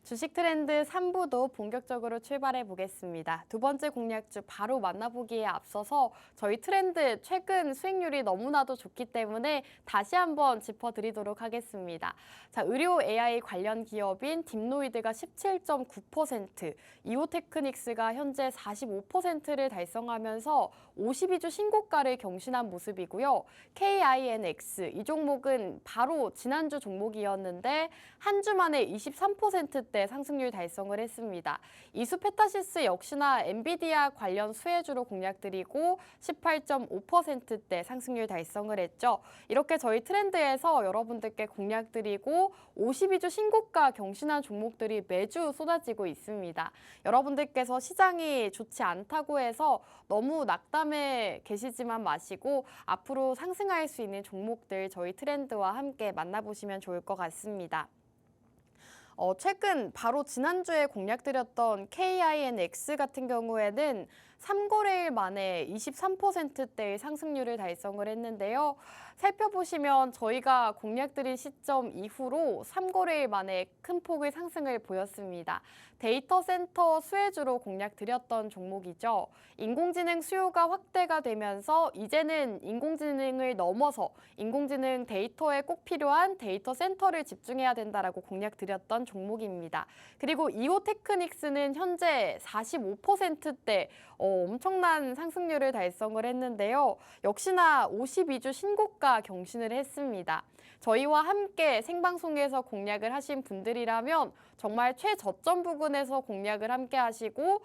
주식 트렌드 3부도 본격적으로 출발해 보겠습니다. 두 번째 공략주 바로 만나보기에 앞서서 저희 트렌드 최근 수익률이 너무나도 좋기 때문에 다시 한번 짚어드리도록 하겠습니다. 자, 의료 AI 관련 기업인 딥노이드가 17.9%, 이오테크닉스가 현재 45%를 달성하면서 52주 신고가를 경신한 모습이고요. KINX 이 종목은 바로 지난주 종목이었는데 한 주 만에 23%대 상승률 달성을 했습니다. 이수페타시스 역시나 엔비디아 관련 수혜주로 공략드리고 18.5%대 상승률 달성을 했죠. 이렇게 저희 트렌드에서 여러분들께 공략드리고 52주 신고가 경신한 종목들이 매주 쏟아지고 있습니다. 여러분들께서 시장이 좋지 않다고 해서 너무 낙담해 계시지만 마시고 앞으로 상승할 수 있는 종목들 저희 트렌드와 함께 만나보시면 좋을 것 같습니다. 최근 바로 지난주에 공략드렸던 KINX 같은 경우에는 3거래일 만에 23%대의 상승률을 달성을 했는데요. 살펴보시면 저희가 공략드린 시점 이후로 3거래일 만에 큰 폭의 상승을 보였습니다. 데이터 센터 수혜주로 공략드렸던 종목이죠. 인공지능 수요가 확대가 되면서 이제는 인공지능을 넘어서 인공지능 데이터에 꼭 필요한 데이터 센터를 집중해야 된다라고 공략드렸던 종목입니다. 그리고 이오테크닉스는 현재 45%대 엄청난 상승률을 달성을 했는데요. 역시나 52주 신고가 경신을 했습니다. 저희와 함께 생방송에서 공략을 하신 분들이라면 정말 최저점 부근에서 공략을 함께 하시고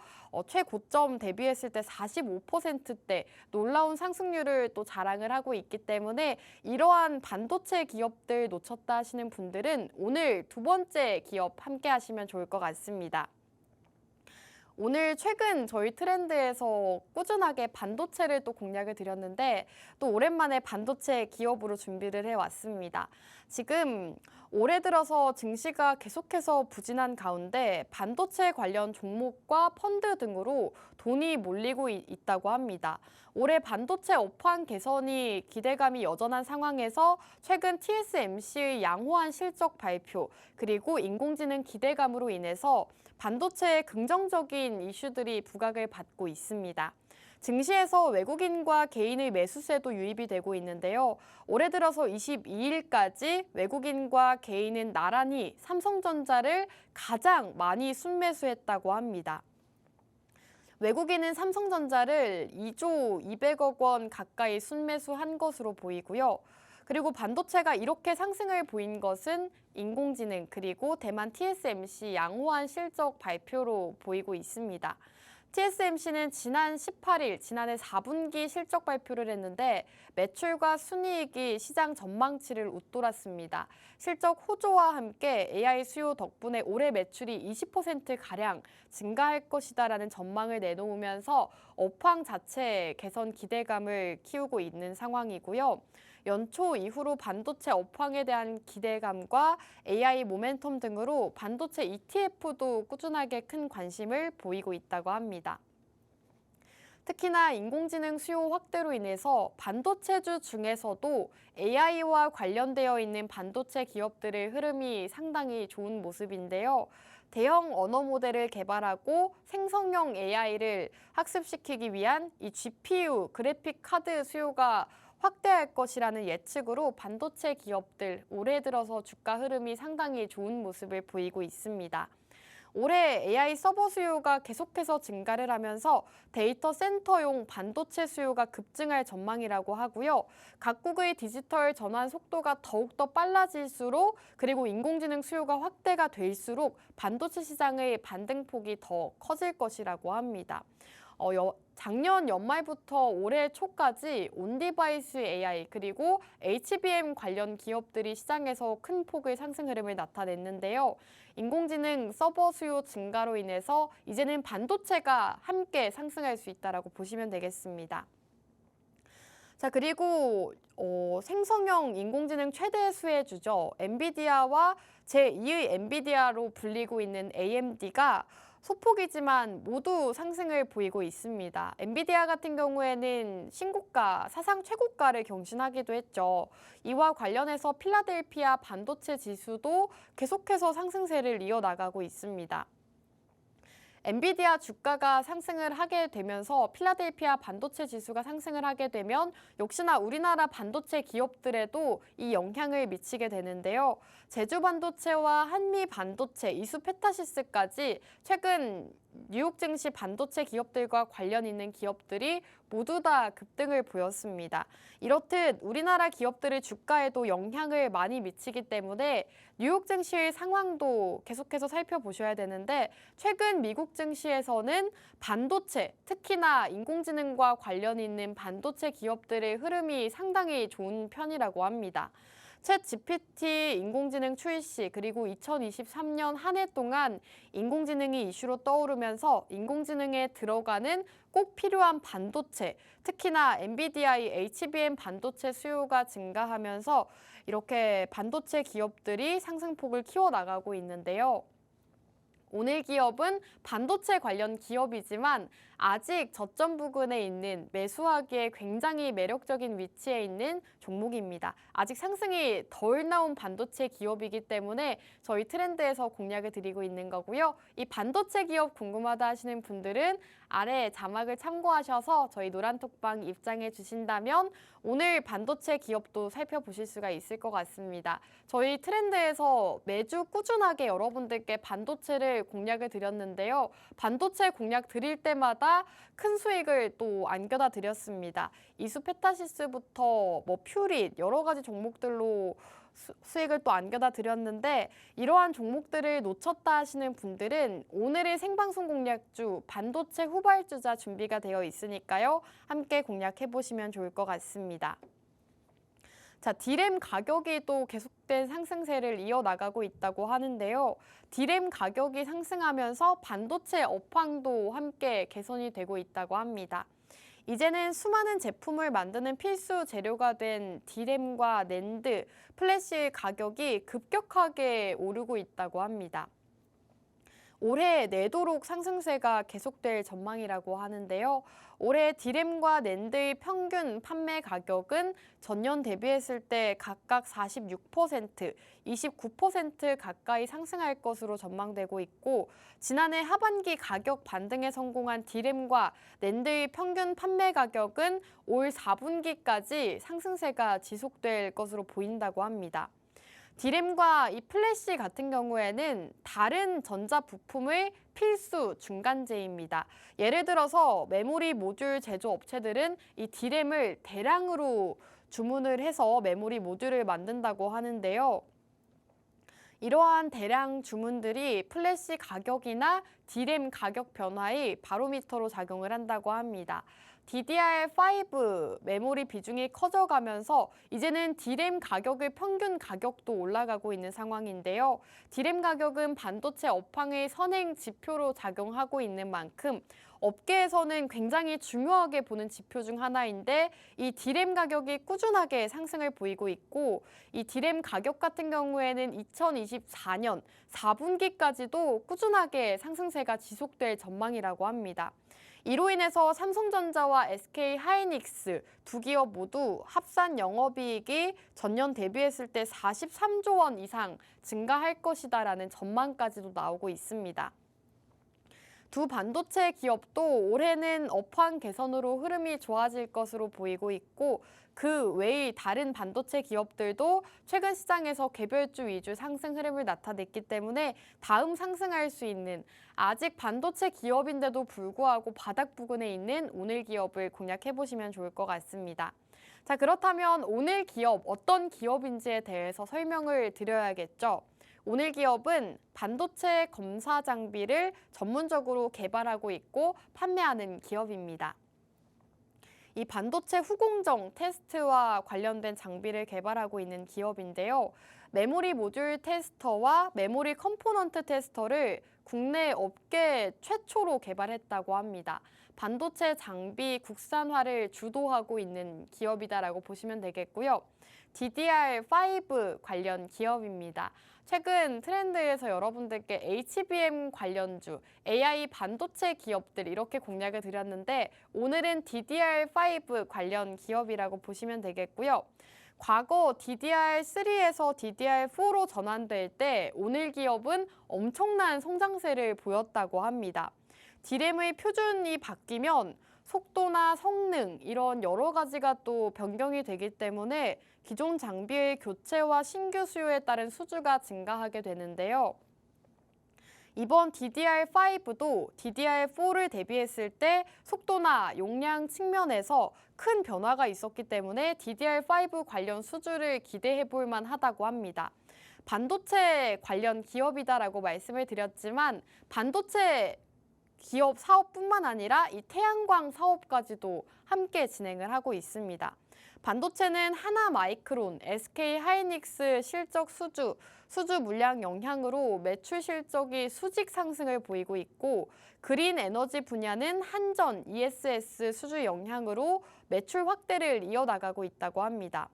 최고점 대비했을 때 45%대 놀라운 상승률을 또 자랑을 하고 있기 때문에 이러한 반도체 기업들 놓쳤다 하시는 분들은 오늘 두 번째 기업 함께 하시면 좋을 것 같습니다. 오늘 최근 저희 트렌드에서 꾸준하게 반도체를 또 공략을 드렸는데 또 오랜만에 반도체 기업으로 준비를 해왔습니다. 지금 올해 들어서 증시가 계속해서 부진한 가운데 반도체 관련 종목과 펀드 등으로 돈이 몰리고 있다고 합니다. 올해 반도체 업황 개선이 기대감이 여전한 상황에서 최근 TSMC의 양호한 실적 발표 그리고 인공지능 기대감으로 인해서 반도체의 긍정적인 이슈들이 부각을 받고 있습니다. 증시에서 외국인과 개인의 매수세도 유입이 되고 있는데요. 올해 들어서 22일까지 외국인과 개인은 나란히 삼성전자를 가장 많이 순매수했다고 합니다. 외국인은 삼성전자를 2조 200억 원 가까이 순매수한 것으로 보이고요. 그리고 반도체가 이렇게 상승을 보인 것은 인공지능 그리고 대만 TSMC 양호한 실적 발표로 보이고 있습니다. TSMC는 지난 18일, 지난해 4분기 실적 발표를 했는데 매출과 순이익이 시장 전망치를 웃돌았습니다. 실적 호조와 함께 AI 수요 덕분에 올해 매출이 20%가량 증가할 것이다라는 전망을 내놓으면서 업황 자체 개선 기대감을 키우고 있는 상황이고요. 연초 이후로 반도체 업황에 대한 기대감과 AI 모멘텀 등으로 반도체 ETF도 꾸준하게 큰 관심을 보이고 있다고 합니다. 특히나 인공지능 수요 확대로 인해서 반도체주 중에서도 AI와 관련되어 있는 반도체 기업들의 흐름이 상당히 좋은 모습인데요. 대형 언어 모델을 개발하고 생성형 AI를 학습시키기 위한 이 GPU, 그래픽 카드 수요가 확대할 것이라는 예측으로 반도체 기업들 올해 들어서 주가 흐름이 상당히 좋은 모습을 보이고 있습니다. 올해 AI 서버 수요가 계속해서 증가를 하면서 데이터 센터용 반도체 수요가 급증할 전망이라고 하고요. 각국의 디지털 전환 속도가 더욱더 빨라질수록 그리고 인공지능 수요가 확대가 될수록 반도체 시장의 반등폭이 더 커질 것이라고 합니다. 작년 연말부터 올해 초까지 온디바이스 AI 그리고 HBM 관련 기업들이 시장에서 큰 폭의 상승 흐름을 나타냈는데요. 인공지능 서버 수요 증가로 인해서 이제는 반도체가 함께 상승할 수 있다고 보시면 되겠습니다. 자, 그리고 생성형 인공지능 최대 수혜주죠. 엔비디아와 제2의 엔비디아로 불리고 있는 AMD가 소폭이지만 모두 상승을 보이고 있습니다. 엔비디아 같은 경우에는 신고가, 사상 최고가를 경신하기도 했죠. 이와 관련해서 필라델피아 반도체 지수도 계속해서 상승세를 이어나가고 있습니다. 엔비디아 주가가 상승을 하게 되면서 필라델피아 반도체 지수가 상승을 하게 되면 역시나 우리나라 반도체 기업들에도 이 영향을 미치게 되는데요. 제주 반도체와 한미 반도체, 이수페타시스까지 최근 뉴욕 증시 반도체 기업들과 관련 있는 기업들이 모두 다 급등을 보였습니다. 이렇듯 우리나라 기업들의 주가에도 영향을 많이 미치기 때문에 뉴욕 증시의 상황도 계속해서 살펴보셔야 되는데 최근 미국 증시에서는 반도체, 특히나 인공지능과 관련 있는 반도체 기업들의 흐름이 상당히 좋은 편이라고 합니다. 챗 GPT 인공지능 출시 그리고 2023년 한 해 동안 인공지능이 이슈로 떠오르면서 인공지능에 들어가는 꼭 필요한 반도체, 특히나 엔비디아의 HBM 반도체 수요가 증가하면서 이렇게 반도체 기업들이 상승폭을 키워나가고 있는데요. 오늘 기업은 반도체 관련 기업이지만 아직 저점 부근에 있는 매수하기에 굉장히 매력적인 위치에 있는 종목입니다. 아직 상승이 덜 나온 반도체 기업이기 때문에 저희 트렌드에서 공략을 드리고 있는 거고요. 이 반도체 기업 궁금하다 하시는 분들은 아래 자막을 참고하셔서 저희 노란톡방 입장해 주신다면 오늘 반도체 기업도 살펴보실 수가 있을 것 같습니다. 저희 트렌드에서 매주 꾸준하게 여러분들께 반도체를 공략을 드렸는데요. 반도체 공략 드릴 때마다 큰 수익을 또 안겨다 드렸습니다. 이수페타시스부터 퓨릿 여러 가지 종목들로 수익을 또 안겨다 드렸는데 이러한 종목들을 놓쳤다 하시는 분들은 오늘의 생방송 공략주 반도체 후발주자 준비가 되어 있으니까요. 함께 공략해 보시면 좋을 것 같습니다. 자, 디램 가격이 또 계속된 상승세를 이어나가고 있다고 하는데요. 디램 가격이 상승하면서 반도체 업황도 함께 개선이 되고 있다고 합니다. 이제는 수많은 제품을 만드는 필수 재료가 된 디램과 낸드, 플래시 가격이 급격하게 오르고 있다고 합니다. 올해 내도록 상승세가 계속될 전망이라고 하는데요. 올해 디램과 낸드의 평균 판매 가격은 전년 대비했을 때 각각 46%, 29% 가까이 상승할 것으로 전망되고 있고 지난해 하반기 가격 반등에 성공한 디램과 낸드의 평균 판매 가격은 올 4분기까지 상승세가 지속될 것으로 보인다고 합니다. 디램과 이 플래시 같은 경우에는 다른 전자 부품의 필수 중간재입니다. 예를 들어서 메모리 모듈 제조업체들은 이 디램을 대량으로 주문을 해서 메모리 모듈을 만든다고 하는데요. 이러한 대량 주문들이 플래시 가격이나 디램 가격 변화의 바로미터로 작용을 한다고 합니다. DDR5 메모리 비중이 커져가면서 이제는 디램 가격의 평균 가격도 올라가고 있는 상황인데요. 디램 가격은 반도체 업황의 선행 지표로 작용하고 있는 만큼 업계에서는 굉장히 중요하게 보는 지표 중 하나인데 이 디램 가격이 꾸준하게 상승을 보이고 있고 이 디램 가격 같은 경우에는 2024년 4분기까지도 꾸준하게 상승세가 지속될 전망이라고 합니다. 이로 인해서 삼성전자와 SK하이닉스 두 기업 모두 합산 영업이익이 전년 대비했을 때 43조 원 이상 증가할 것이다라는 전망까지도 나오고 있습니다. 두 반도체 기업도 올해는 업황 개선으로 흐름이 좋아질 것으로 보이고 있고 그 외의 다른 반도체 기업들도 최근 시장에서 개별주 위주 상승 흐름을 나타냈기 때문에 다음 상승할 수 있는 아직 반도체 기업인데도 불구하고 바닥 부근에 있는 오늘 기업을 공략해 보시면 좋을 것 같습니다. 자, 그렇다면 오늘 기업 어떤 기업인지에 대해서 설명을 드려야겠죠. 오늘 기업은 반도체 검사 장비를 전문적으로 개발하고 있고 판매하는 기업입니다. 이 반도체 후공정 테스트와 관련된 장비를 개발하고 있는 기업인데요. 메모리 모듈 테스터와 메모리 컴포넌트 테스터를 국내 업계 최초로 개발했다고 합니다. 반도체 장비 국산화를 주도하고 있는 기업이다라고 보시면 되겠고요. DDR5 관련 기업입니다. 최근 트렌드에서 여러분들께 HBM 관련주, AI 반도체 기업들 이렇게 공략을 드렸는데 오늘은 DDR5 관련 기업이라고 보시면 되겠고요. 과거 DDR3에서 DDR4로 전환될 때 오늘 기업은 엄청난 성장세를 보였다고 합니다. D램의 표준이 바뀌면 속도나 성능 이런 여러 가지가 또 변경이 되기 때문에 기존 장비의 교체와 신규 수요에 따른 수주가 증가하게 되는데요. 이번 DDR5도 DDR4를 대비했을 때 속도나 용량 측면에서 큰 변화가 있었기 때문에 DDR5 관련 수주를 기대해 볼 만하다고 합니다. 반도체 관련 기업이다라고 말씀을 드렸지만 반도체 기업 사업뿐만 아니라 이 태양광 사업까지도 함께 진행을 하고 있습니다. 반도체는 하나마이크론, SK하이닉스 실적 수주 물량 영향으로 매출 실적이 수직 상승을 보이고 있고 그린 에너지 분야는 한전, ESS 수주 영향으로 매출 확대를 이어나가고 있다고 합니다.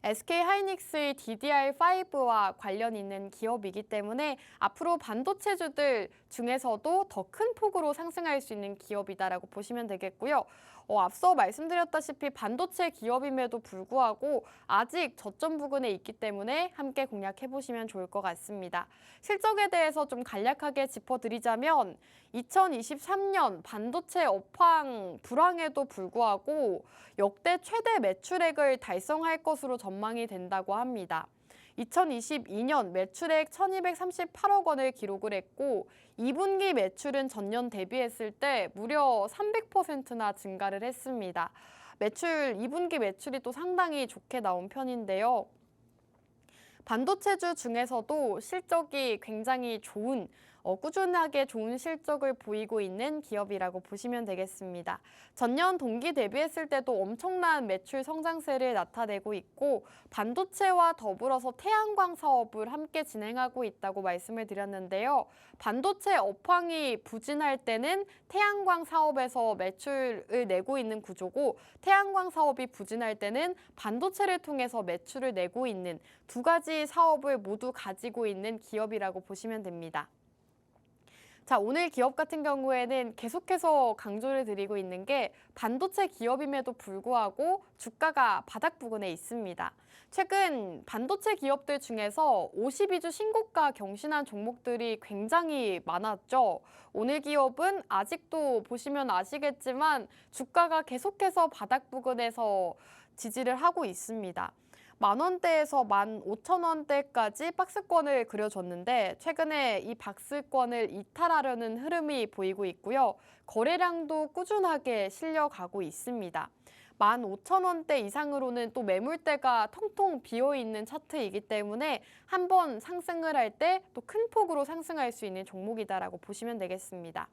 SK하이닉스의 DDR5와 관련 있는 기업이기 때문에 앞으로 반도체주들 중에서도 더 큰 폭으로 상승할 수 있는 기업이다라고 보시면 되겠고요. 앞서 말씀드렸다시피 반도체 기업임에도 불구하고 아직 저점 부근에 있기 때문에 함께 공략해보시면 좋을 것 같습니다. 실적에 대해서 좀 간략하게 짚어드리자면 2023년 반도체 업황 불황에도 불구하고 역대 최대 매출액을 달성할 것으로 전망이 된다고 합니다. 2022년 매출액 1,238억 원을 기록을 했고 2분기 매출은 전년 대비했을 때 무려 300%나 증가를 했습니다. 2분기 매출이 또 상당히 좋게 나온 편인데요. 반도체주 중에서도 실적이 굉장히 꾸준하게 좋은 실적을 보이고 있는 기업이라고 보시면 되겠습니다. 전년 동기 대비했을 때도 엄청난 매출 성장세를 나타내고 있고 반도체와 더불어서 태양광 사업을 함께 진행하고 있다고 말씀을 드렸는데요. 반도체 업황이 부진할 때는 태양광 사업에서 매출을 내고 있는 구조고 태양광 사업이 부진할 때는 반도체를 통해서 매출을 내고 있는 두 가지 사업을 모두 가지고 있는 기업이라고 보시면 됩니다. 자, 오늘 기업 같은 경우에는 계속해서 강조를 드리고 있는 게 반도체 기업임에도 불구하고 주가가 바닥 부근에 있습니다. 최근 반도체 기업들 중에서 52주 신고가 경신한 종목들이 굉장히 많았죠. 오늘 기업은 아직도 보시면 아시겠지만 주가가 계속해서 바닥 부근에서 지지를 하고 있습니다. 10,000원대에서 15,000원대까지 박스권을 그려줬는데 최근에 이 박스권을 이탈하려는 흐름이 보이고 있고요. 거래량도 꾸준하게 실려가고 있습니다. 15,000원대 이상으로는 또 매물대가 텅텅 비어있는 차트이기 때문에 한번 상승을 할 때 또 큰 폭으로 상승할 수 있는 종목이다라고 보시면 되겠습니다.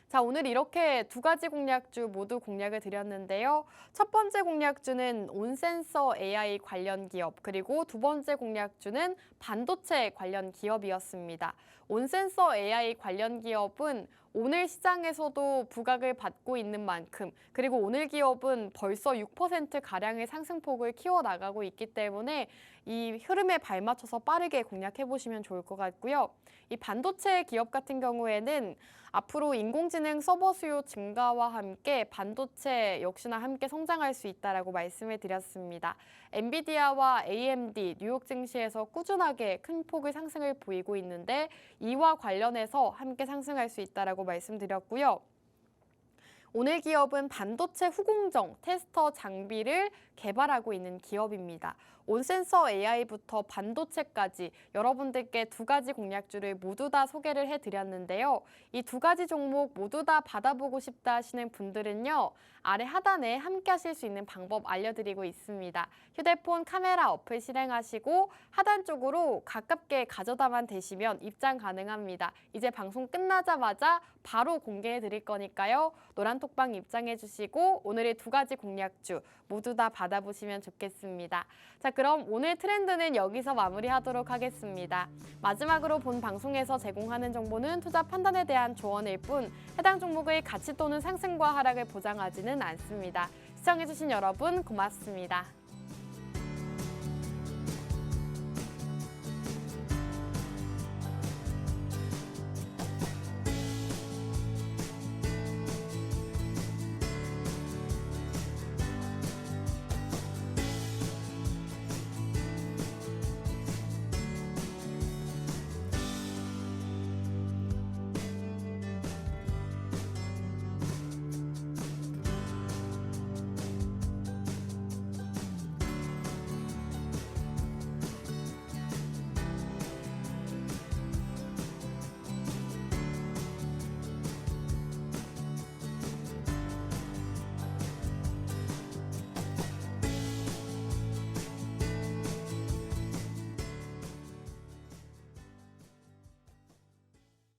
자, 오늘 이렇게 두 가지 공략주 모두 공략을 드렸는데요. 첫 번째 공략주는 온센서 AI 관련 기업, 그리고 두 번째 공략주는 반도체 관련 기업이었습니다. 온센서 AI 관련 기업은 오늘 시장에서도 부각을 받고 있는 만큼 그리고 오늘 기업은 벌써 6%가량의 상승폭을 키워나가고 있기 때문에 이 흐름에 발맞춰서 빠르게 공략해보시면 좋을 것 같고요. 이 반도체 기업 같은 경우에는 앞으로 인공지능 서버 수요 증가와 함께 반도체 역시나 함께 성장할 수 있다라고 말씀을 드렸습니다. 엔비디아와 AMD 뉴욕 증시에서 꾸준하게 큰 폭의 상승을 보이고 있는데 이와 관련해서 함께 상승할 수 있다라고 말씀드렸고요. 오늘 기업은 반도체 후공정 테스터 장비를 개발하고 있는 기업입니다. 온센서 AI부터 반도체까지 여러분들께 두 가지 공략주를 모두 다 소개를 해드렸는데요. 이 두 가지 종목 모두 다 받아보고 싶다 하시는 분들은요. 아래 하단에 함께 하실 수 있는 방법 알려드리고 있습니다. 휴대폰 카메라 어플 실행하시고 하단 쪽으로 가깝게 가져다만 대시면 입장 가능합니다. 이제 방송 끝나자마자 바로 공개해 드릴 거니까요. 노란톡방 입장해 주시고 오늘의 두 가지 공략주 모두 다 받아보시면 좋겠습니다. 자, 그럼 오늘 트렌드는 여기서 마무리하도록 하겠습니다. 마지막으로 본 방송에서 제공하는 정보는 투자 판단에 대한 조언일 뿐 해당 종목의 가치 또는 상승과 하락을 보장하지는 않습니다. 시청해주신 여러분 고맙습니다.